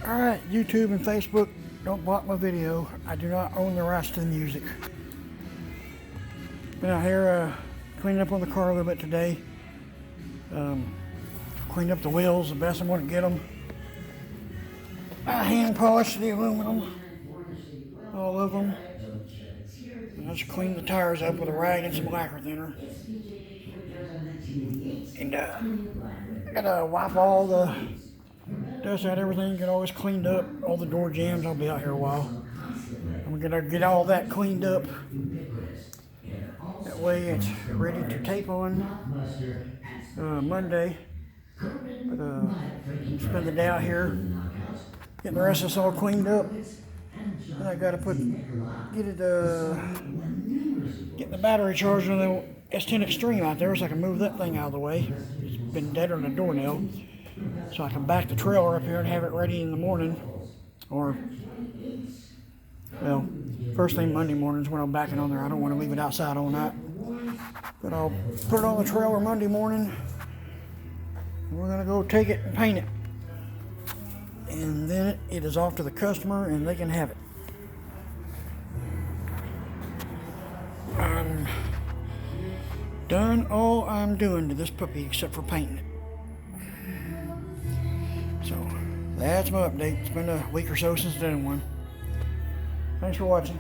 Alright, YouTube and Facebook, don't block my video. I do not own the rights to the music. Been out here cleaning up on the car a little bit today. Cleaned up the wheels the best I'm going to get them. I hand polished the aluminum, all of them. And I just cleaned the tires up with a rag and some lacquer thinner. And I gotta wipe all the dust out, everything, get all this cleaned up, all the door jams. I'll be out here a while. I'm gonna get all that cleaned up. That way it's ready to tape on Monday. But spend the day out here getting the rest of this all cleaned up. Then I gotta get the battery charged on the S10 Extreme out there so I can move that thing out of the way. It's been dead on the doornail. So I can back the trailer up here and have it ready in the morning. Or, well, first thing Monday morning is when I'm backing on there. I don't want to leave it outside all night. But I'll put it on the trailer Monday morning. And we're going to go take it and paint it. And then it is off to the customer and they can have it. I'm done all I'm doing to this puppy except for painting it. So that's my update. It's been a week or so since I did one. Thanks for watching.